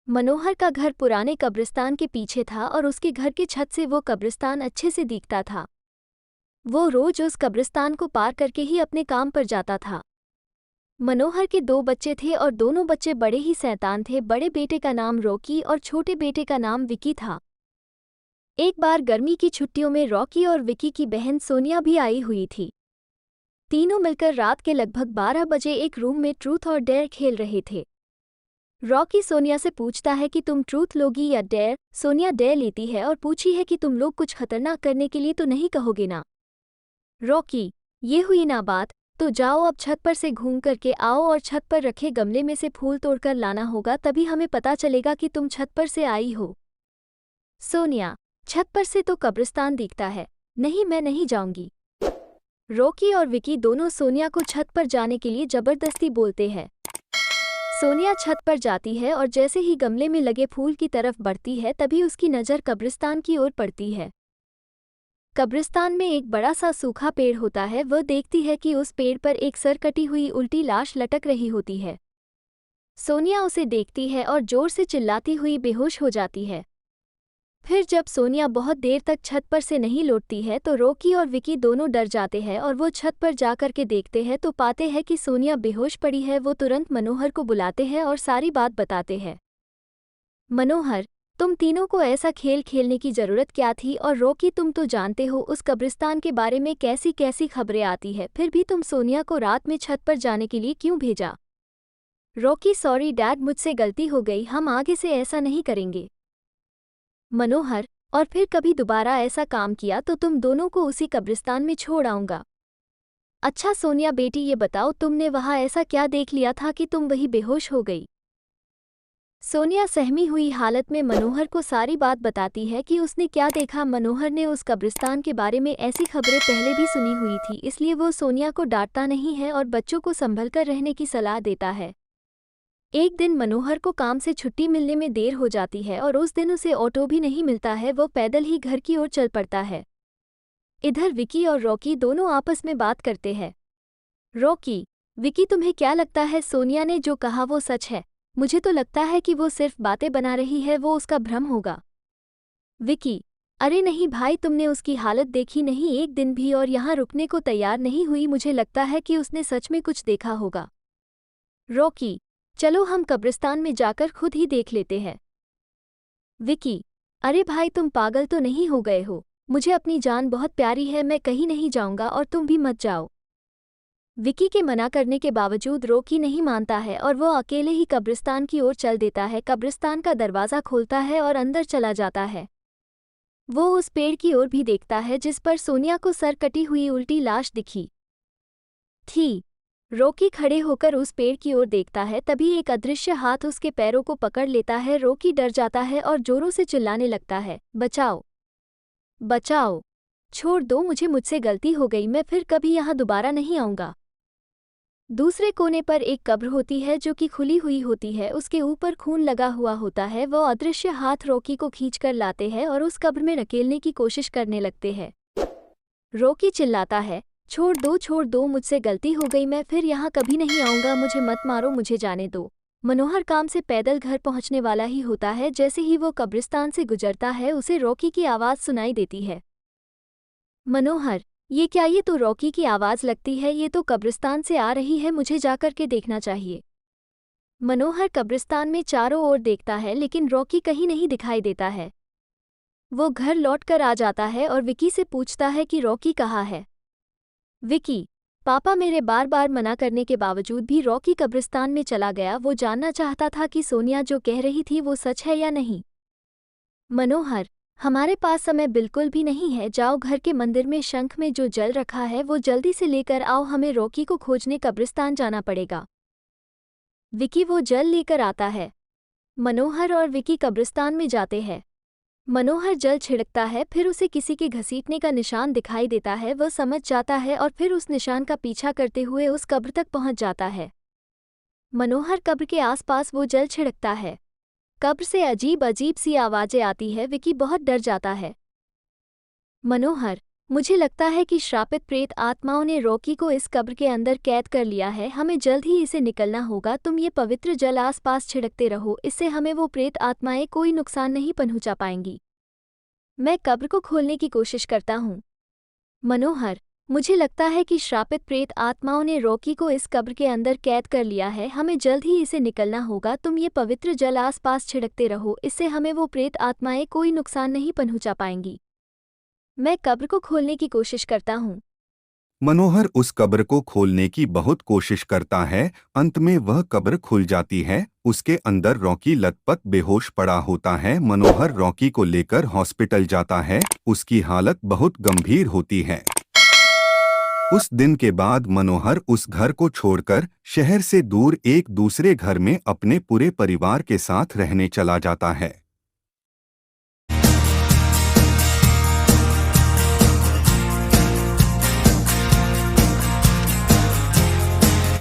मनोहर का घर पुराने कब्रिस्तान के पीछे था और उसके घर की छत से वो कब्रिस्तान अच्छे से दिखता था। वो रोज उस कब्रिस्तान को पार करके ही अपने काम पर जाता था। मनोहर के 2 बच्चे थे और दोनों बच्चे बड़े ही शैतान थे। बड़े बेटे का नाम रॉकी और छोटे बेटे का नाम विकी था। एक बार गर्मी की छुट्टियों में रॉकी और विकी की बहन सोनिया भी आई हुई थी। तीनों मिलकर रात के लगभग 12 बजे एक रूम में ट्रूथ और डेयर खेल रहे थे। रॉकी सोनिया से पूछता है कि तुम ट्रूथ लोगी या डेयर। सोनिया डेयर लेती है और पूछी है कि तुम लोग कुछ खतरनाक करने के लिए तो नहीं कहोगे ना। रॉकी, ये हुई ना बात, तो जाओ अब छत पर से घूम करके आओ और छत पर रखे गमले में से फूल तोड़कर लाना होगा, तभी हमें पता चलेगा कि तुम छत पर से आई हो। सोनिया, छत पर से तो कब्रिस्तान दिखता है। नहीं, मैं नहीं जाऊंगी। रॉकी और विकी दोनों सोनिया को छत पर जाने के लिए जबरदस्ती बोलते हैं। सोनिया छत पर जाती है और जैसे ही गमले में लगे फूल की तरफ बढ़ती है तभी उसकी नज़र कब्रिस्तान की ओर पड़ती है। कब्रिस्तान में एक बड़ा सा सूखा पेड़ होता है। वह देखती है कि उस पेड़ पर एक सर कटी हुई उल्टी लाश लटक रही होती है। सोनिया उसे देखती है और जोर से चिल्लाती हुई बेहोश हो जाती है। फिर जब सोनिया बहुत देर तक छत पर से नहीं लौटती है तो रॉकी और विकी दोनों डर जाते हैं और वो छत पर जाकर के देखते हैं तो पाते हैं कि सोनिया बेहोश पड़ी है। वो तुरंत मनोहर को बुलाते हैं और सारी बात बताते हैं। मनोहर, तुम तीनों को ऐसा खेल खेलने की ज़रूरत क्या थी? और रॉकी, तुम तो जानते हो उस कब्रिस्तान के बारे में कैसी कैसी खबरें आती है, फिर भी तुम सोनिया को रात में छत पर जाने के लिए क्यों भेजा? रॉकी, सॉरी डैड, मुझसे गलती हो गई, हम आगे से ऐसा नहीं करेंगे। मनोहर, और फिर कभी दोबारा ऐसा काम किया तो तुम दोनों को उसी कब्रिस्तान में छोड़ आऊंगा। अच्छा सोनिया बेटी, ये बताओ तुमने वहां ऐसा क्या देख लिया था कि तुम वही बेहोश हो गई? सोनिया सहमी हुई हालत में मनोहर को सारी बात बताती है कि उसने क्या देखा। मनोहर ने उस कब्रिस्तान के बारे में ऐसी खबरें पहले भी सुनी हुई थी, इसलिए वो सोनिया को डांटता नहीं है और बच्चों को संभल कर रहने की सलाह देता है। एक दिन मनोहर को काम से छुट्टी मिलने में देर हो जाती है और उस दिन उसे ऑटो भी नहीं मिलता है। वो पैदल ही घर की ओर चल पड़ता है। इधर विकी और रॉकी दोनों आपस में बात करते हैं। रॉकी, विकी, तुम्हें क्या लगता है सोनिया ने जो कहा वो सच है? मुझे तो लगता है कि वो सिर्फ बातें बना रही है, वो उसका भ्रम होगा। विकी, अरे नहीं भाई, तुमने उसकी हालत देखी नहीं एक दिन भी, और यहाँ रुकने को तैयार नहीं हुई। मुझे लगता है कि उसने सच में कुछ देखा होगा। रॉकी, चलो हम कब्रिस्तान में जाकर खुद ही देख लेते हैं। विकी, अरे भाई, तुम पागल तो नहीं हो गए हो? मुझे अपनी जान बहुत प्यारी है, मैं कहीं नहीं जाऊंगा और तुम भी मत जाओ। विकी के मना करने के बावजूद रॉकी नहीं मानता है और वो अकेले ही कब्रिस्तान की ओर चल देता है। कब्रिस्तान का दरवाज़ा खोलता है और अंदर चला जाता है। वो उस पेड़ की ओर भी देखता है जिस पर सोनिया को सर कटी हुई उल्टी लाश दिखी थी। रॉकी खड़े होकर उस पेड़ की ओर देखता है, तभी एक अदृश्य हाथ उसके पैरों को पकड़ लेता है। रॉकी डर जाता है और जोरों से चिल्लाने लगता है, बचाओ, बचाओ, छोड़ दो मुझे, मुझसे गलती हो गई, मैं फिर कभी यहाँ दोबारा नहीं आऊँगा। दूसरे कोने पर एक कब्र होती है जो कि खुली हुई होती है, उसके ऊपर खून लगा हुआ होता है। वो अदृश्य हाथ रॉकी को खींच कर लाते हैं और उस कब्र में नकेलने की कोशिश करने लगते हैं। रॉकी चिल्लाता है, छोड़ दो, मुझसे गलती हो गई, मैं फिर यहाँ कभी नहीं आऊँगा, मुझे मत मारो, मुझे जाने दो। मनोहर काम से पैदल घर पहुँचने वाला ही होता है। जैसे ही वो कब्रिस्तान से गुजरता है उसे रॉकी की आवाज़ सुनाई देती है। मनोहर, ये क्या? ये तो रॉकी की आवाज़ लगती है, ये तो कब्रिस्तान से आ रही है, मुझे जाकर के देखना चाहिए। मनोहर कब्रिस्तान में चारों ओर देखता है लेकिन रॉकी कहीं नहीं दिखाई देता है। वो घर लौटकर आ जाता है और विकी से पूछता है कि रॉकी कहाँ है। विकी, पापा, मेरे बार बार मना करने के बावजूद भी रॉकी कब्रिस्तान में चला गया। वो जानना चाहता था कि सोनिया जो कह रही थी वो सच है या नहीं। मनोहर, हमारे पास समय बिल्कुल भी नहीं है, जाओ घर के मंदिर में शंख में जो जल रखा है वो जल्दी से लेकर आओ, हमें रॉकी को खोजने कब्रिस्तान जाना पड़ेगा। विकी वो जल लेकर आता है। मनोहर और विकी कब्रिस्तान में जाते हैं। मनोहर जल छिड़कता है, फिर उसे किसी के घसीटने का निशान दिखाई देता है। वह समझ जाता है और फिर उस निशान का पीछा करते हुए उस कब्र तक पहुंच जाता है। मनोहर कब्र के आसपास वो जल छिड़कता है। कब्र से अजीब अजीब सी आवाज़ें आती है। विकी बहुत डर जाता है। मनोहर, मुझे लगता है कि श्रापित प्रेत आत्माओं ने रॉकी को इस कब्र के अंदर कैद कर लिया है। हमें जल्द ही इसे निकलना होगा। तुम ये पवित्र जल आसपास छिड़कते रहो, इससे हमें वो प्रेत आत्माएं कोई नुकसान नहीं पहुंचा पाएंगी। मैं कब्र को खोलने की कोशिश करता हूँ। मनोहर, मुझे लगता है कि श्रापित प्रेत आत्माओं ने रॉकी को इस कब्र के अंदर कैद कर लिया है। हमें जल्द ही इसे निकलना होगा। तुम ये पवित्र जल आसपास छिड़कते रहो, इससे हमें वो प्रेत आत्माएं कोई नुकसान नहीं पहुंचा पाएंगी। मैं कब्र को खोलने की कोशिश करता हूँ। मनोहर उस कब्र को खोलने की बहुत कोशिश करता है। अंत में वह कब्र खुल जाती है। उसके अंदर रॉकी लथपथ बेहोश पड़ा होता है। मनोहर रॉकी को लेकर हॉस्पिटल जाता है। उसकी हालत बहुत गंभीर होती है। उस दिन के बाद मनोहर उस घर को छोड़कर शहर से दूर एक दूसरे घर में अपने पूरे परिवार के साथ रहने चला जाता है।